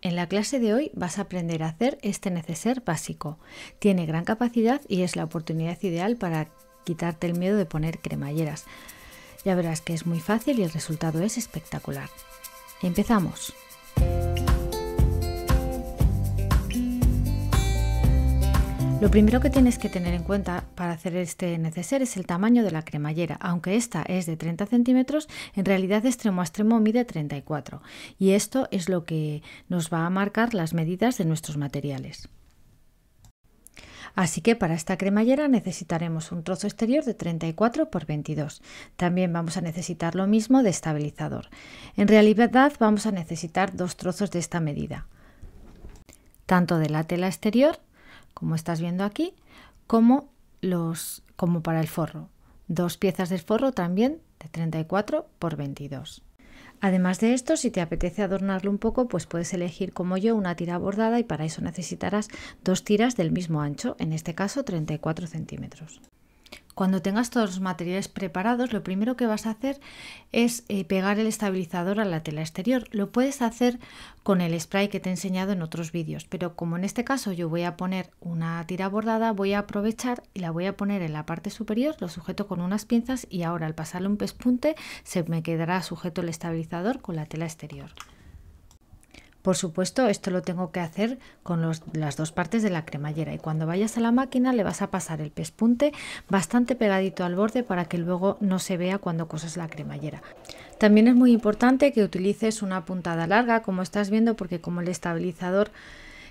En la clase de hoy vas a aprender a hacer este neceser básico. Tiene gran capacidad y es la oportunidad ideal para quitarte el miedo de poner cremalleras. Ya verás que es muy fácil y el resultado es espectacular. ¡Empezamos! Lo primero que tienes que tener en cuenta para hacer este neceser es el tamaño de la cremallera. Aunque esta es de 30 centímetros, en realidad de extremo a extremo mide 34 y esto es lo que nos va a marcar las medidas de nuestros materiales. Así que para esta cremallera necesitaremos un trozo exterior de 34 por 22. También vamos a necesitar lo mismo de estabilizador. En realidad vamos a necesitar dos trozos de esta medida, tanto de la tela exterior, como estás viendo aquí, como para el forro. Dos piezas del forro también de 34 por 22. Además de esto, si te apetece adornarlo un poco, pues puedes elegir como yo una tira bordada y para eso necesitarás dos tiras del mismo ancho, en este caso 34 centímetros. Cuando tengas todos los materiales preparados, lo primero que vas a hacer es pegar el estabilizador a la tela exterior. Lo puedes hacer con el spray que te he enseñado en otros vídeos, pero como en este caso yo voy a poner una tira bordada, voy a aprovechar y la voy a poner en la parte superior, lo sujeto con unas pinzas y ahora al pasarle un pespunte se me quedará sujeto el estabilizador con la tela exterior. Por supuesto, esto lo tengo que hacer con las dos partes de la cremallera y cuando vayas a la máquina le vas a pasar el pespunte bastante pegadito al borde para que luego no se vea cuando coses la cremallera. También es muy importante que utilices una puntada larga, como estás viendo, porque como el estabilizador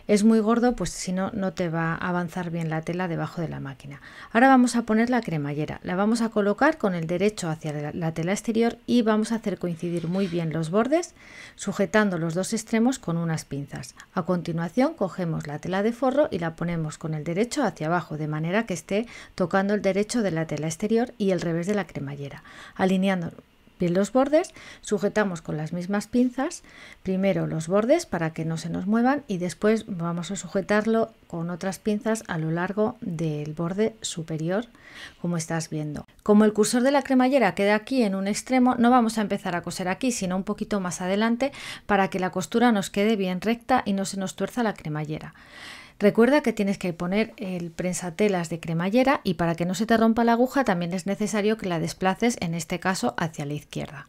es muy gordo, pues si no, no te va a avanzar bien la tela debajo de la máquina. Ahora vamos a poner la cremallera. La vamos a colocar con el derecho hacia la tela exterior y vamos a hacer coincidir muy bien los bordes, sujetando los dos extremos con unas pinzas. A continuación cogemos la tela de forro y la ponemos con el derecho hacia abajo, de manera que esté tocando el derecho de la tela exterior y el revés de la cremallera, alineando bien los bordes. Sujetamos con las mismas pinzas primero los bordes para que no se nos muevan y después vamos a sujetarlo con otras pinzas a lo largo del borde superior, como estás viendo. Como el cursor de la cremallera queda aquí en un extremo, no vamos a empezar a coser aquí, sino un poquito más adelante para que la costura nos quede bien recta y no se nos tuerza la cremallera. Recuerda que tienes que poner el prensatelas de cremallera y para que no se te rompa la aguja también es necesario que la desplaces, en este caso hacia la izquierda.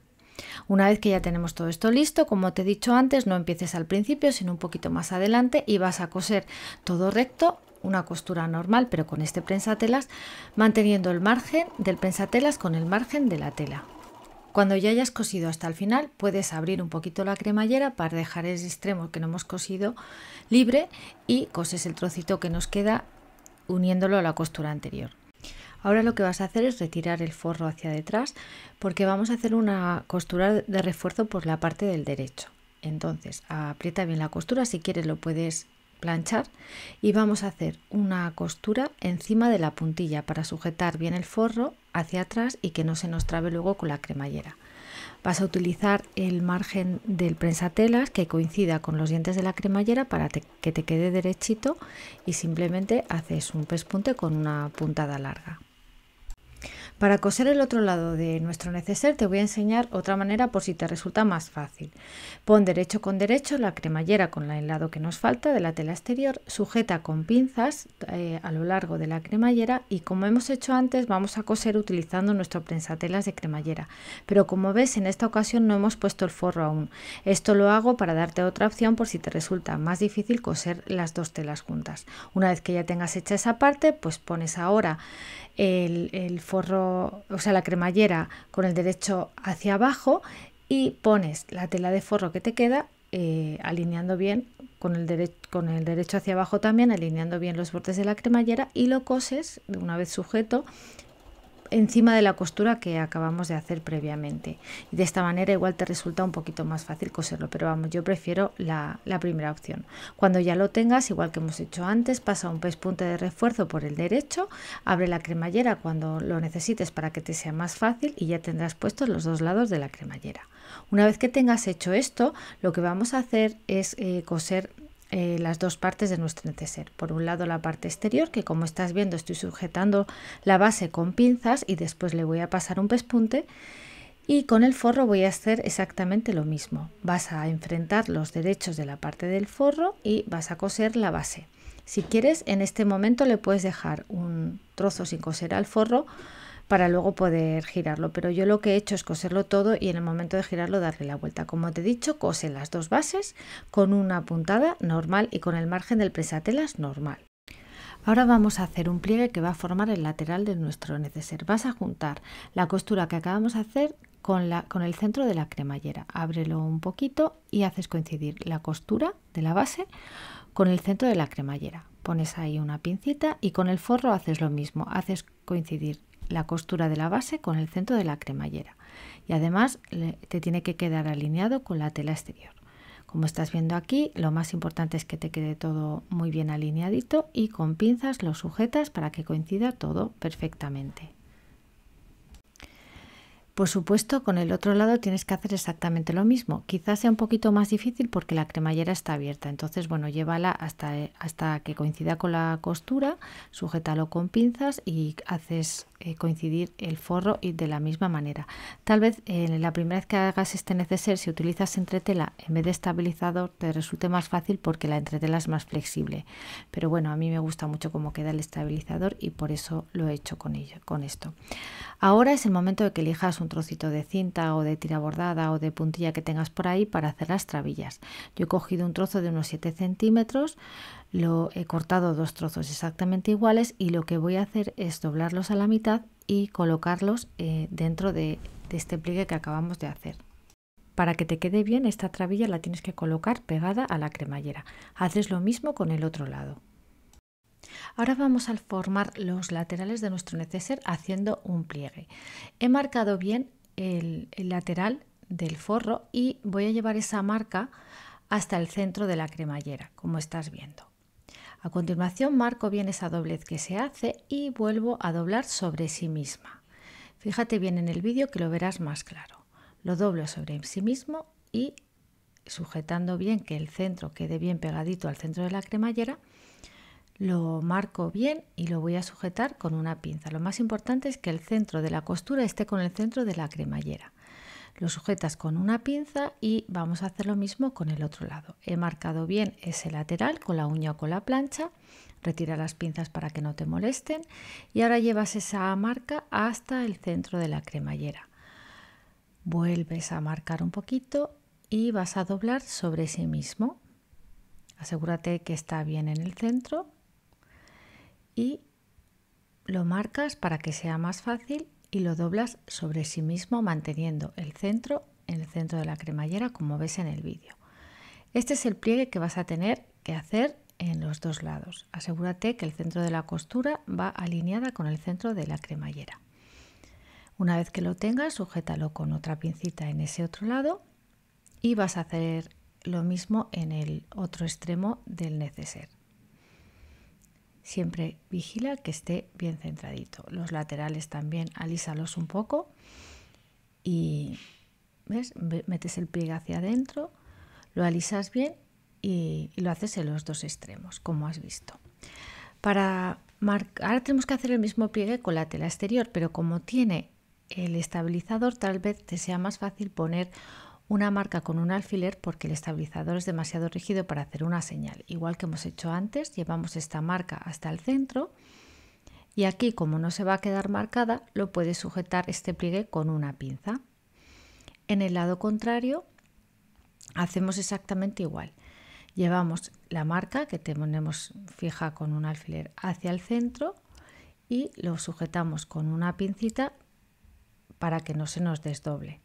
Una vez que ya tenemos todo esto listo, como te he dicho antes, no empieces al principio sino un poquito más adelante y vas a coser todo recto, una costura normal pero con este prensatelas, manteniendo el margen del prensatelas con el margen de la tela. Cuando ya hayas cosido hasta el final, puedes abrir un poquito la cremallera para dejar el extremo que no hemos cosido libre y coses el trocito que nos queda uniéndolo a la costura anterior. Ahora lo que vas a hacer es retirar el forro hacia detrás porque vamos a hacer una costura de refuerzo por la parte del derecho. Entonces aprieta bien la costura, si quieres lo puedes planchar y vamos a hacer una costura encima de la puntilla para sujetar bien el forro hacia atrás y que no se nos trabe luego con la cremallera. Vas a utilizar el margen del prensatelas que coincida con los dientes de la cremallera para que te quede derechito y simplemente haces un pespunte con una puntada larga. Para coser el otro lado de nuestro neceser te voy a enseñar otra manera por si te resulta más fácil. Pon derecho con derecho la cremallera con el lado que nos falta de la tela exterior, sujeta con pinzas a lo largo de la cremallera y como hemos hecho antes vamos a coser utilizando nuestro prensatelas de cremallera. Pero como ves en esta ocasión no hemos puesto el forro aún. Esto lo hago para darte otra opción por si te resulta más difícil coser las dos telas juntas. Una vez que ya tengas hecha esa parte, pues pones ahora el forro, o sea la cremallera con el derecho hacia abajo y pones la tela de forro que te queda alineando bien con el derecho hacia abajo también, alineando bien los bordes de la cremallera y lo coses una vez sujeto encima de la costura que acabamos de hacer previamente y de esta manera igual te resulta un poquito más fácil coserlo, pero vamos, yo prefiero la primera opción. Cuando ya lo tengas, igual que hemos hecho antes, pasa un pespunte de refuerzo por el derecho, abre la cremallera cuando lo necesites para que te sea más fácil y ya tendrás puestos los dos lados de la cremallera. Una vez que tengas hecho esto, lo que vamos a hacer es coser las dos partes de nuestro neceser. Por un lado la parte exterior, que como estás viendo estoy sujetando la base con pinzas y después le voy a pasar un pespunte, Y con el forro voy a hacer exactamente lo mismo. Vas a enfrentar los derechos de la parte del forro y vas a coser la base. Si quieres, en este momento le puedes dejar un trozo sin coser al forro para luego poder girarlo, pero yo lo que he hecho es coserlo todo y en el momento de girarlo darle la vuelta. Como te he dicho, cose las dos bases con una puntada normal y con el margen del presatelas normal. Ahora vamos a hacer un pliegue que va a formar el lateral de nuestro neceser. Vas a juntar la costura que acabamos de hacer con el centro de la cremallera. Ábrelo un poquito y haces coincidir la costura de la base con el centro de la cremallera. Pones ahí una pincita y con el forro haces lo mismo. Haces coincidir la costura de la base con el centro de la cremallera. Y además te tiene que quedar alineado con la tela exterior. Como estás viendo aquí, lo más importante es que te quede todo muy bien alineadito y con pinzas lo sujetas para que coincida todo perfectamente. Por supuesto, con el otro lado tienes que hacer exactamente lo mismo. Quizás sea un poquito más difícil porque la cremallera está abierta. Entonces, bueno, llévala hasta que coincida con la costura, sujétalo con pinzas y haces coincidir el forro y de la misma manera. Tal vez la primera vez que hagas este neceser, si utilizas entretela en vez de estabilizador, te resulte más fácil porque la entretela es más flexible. Pero bueno, a mí me gusta mucho cómo queda el estabilizador y por eso lo he hecho con esto. Ahora es el momento de que elijas un trocito de cinta o de tira bordada o de puntilla que tengas por ahí para hacer las trabillas. Yo he cogido un trozo de unos 7 centímetros, lo he cortado dos trozos exactamente iguales y lo que voy a hacer es doblarlos a la mitad y colocarlos dentro de este pliegue que acabamos de hacer. Para que te quede bien, esta trabilla la tienes que colocar pegada a la cremallera. Haces lo mismo con el otro lado. Ahora vamos a formar los laterales de nuestro neceser haciendo un pliegue. He marcado bien el lateral del forro y voy a llevar esa marca hasta el centro de la cremallera, como estás viendo. A continuación marco bien esa doblez que se hace y vuelvo a doblar sobre sí misma. Fíjate bien en el vídeo que lo verás más claro. Lo doblo sobre sí mismo y sujetando bien que el centro quede bien pegadito al centro de la cremallera, lo marco bien y lo voy a sujetar con una pinza. Lo más importante es que el centro de la costura esté con el centro de la cremallera. Lo sujetas con una pinza y vamos a hacer lo mismo con el otro lado. He marcado bien ese lateral con la uña o con la plancha. Retira las pinzas para que no te molesten y ahora llevas esa marca hasta el centro de la cremallera. Vuelves a marcar un poquito y vas a doblar sobre sí mismo. Asegúrate que está bien en el centro y lo marcas para que sea más fácil y lo doblas sobre sí mismo manteniendo el centro en el centro de la cremallera como ves en el vídeo. Este es el pliegue que vas a tener que hacer en los dos lados. Asegúrate que el centro de la costura va alineada con el centro de la cremallera. Una vez que lo tengas, sujétalo con otra pincita en ese otro lado y vas a hacer lo mismo en el otro extremo del neceser. Siempre vigila que esté bien centradito. Los laterales también alísalos un poco y ¿ves? Metes el pliegue hacia adentro, lo alisas bien y lo haces en los dos extremos, como has visto. Ahora tenemos que hacer el mismo pliegue con la tela exterior, pero como tiene el estabilizador, tal vez te sea más fácil poner una marca con un alfiler porque el estabilizador es demasiado rígido para hacer una señal. Igual que hemos hecho antes, llevamos esta marca hasta el centro y aquí, como no se va a quedar marcada, lo puedes sujetar este pliegue con una pinza. En el lado contrario hacemos exactamente igual. Llevamos la marca que tenemos fija con un alfiler hacia el centro y lo sujetamos con una pincita para que no se nos desdoble.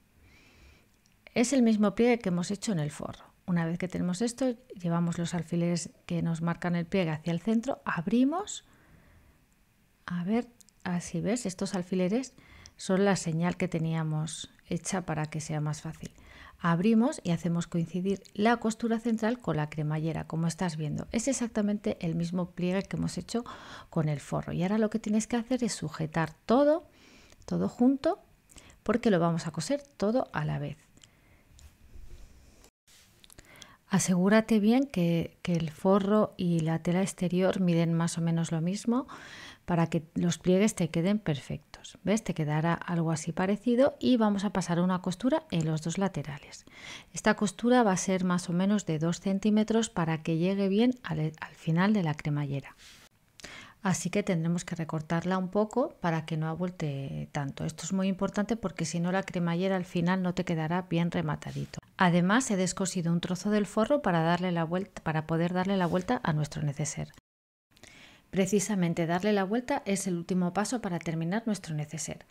Es el mismo pliegue que hemos hecho en el forro. Una vez que tenemos esto, llevamos los alfileres que nos marcan el pliegue hacia el centro, abrimos, a ver, así ves, estos alfileres son la señal que teníamos hecha para que sea más fácil. Abrimos y hacemos coincidir la costura central con la cremallera, como estás viendo. Es exactamente el mismo pliegue que hemos hecho con el forro. Y ahora lo que tienes que hacer es sujetar todo junto, porque lo vamos a coser todo a la vez. Asegúrate bien que el forro y la tela exterior miden más o menos lo mismo para que los pliegues te queden perfectos. centímetros. ¿Ves? Te quedará algo así parecido y vamos a pasar una costura en los dos laterales. Esta costura va a ser más o menos de 2 centímetros para que llegue bien al final de la cremallera. Así que tendremos que recortarla un poco para que no abuelte tanto. Esto es muy importante porque si no la cremallera al final no te quedará bien rematadito. Además he descosido un trozo del forro para poder darle la vuelta a nuestro neceser. Precisamente darle la vuelta es el último paso para terminar nuestro neceser.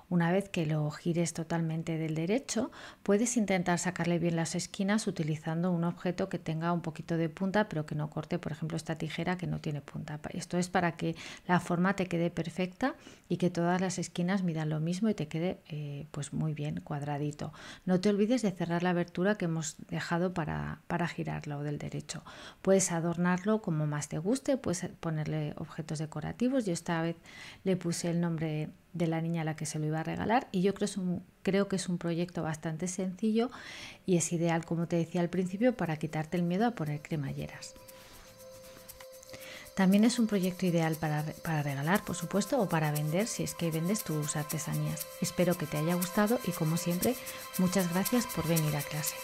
Una vez que lo gires totalmente del derecho, puedes intentar sacarle bien las esquinas utilizando un objeto que tenga un poquito de punta pero que no corte, por ejemplo esta tijera que no tiene punta. Esto es para que la forma te quede perfecta y que todas las esquinas midan lo mismo y te quede pues muy bien cuadradito. No te olvides de cerrar la abertura que hemos dejado para girarlo del derecho. Puedes adornarlo como más te guste, puedes ponerle objetos decorativos. Yo esta vez le puse el nombre de la niña a la que se lo iba a regalar y yo creo que es un proyecto bastante sencillo y es ideal, como te decía al principio, para quitarte el miedo a poner cremalleras. También es un proyecto ideal para regalar, por supuesto, o para vender si es que vendes tus artesanías. Espero que te haya gustado y, como siempre, muchas gracias por venir a clase.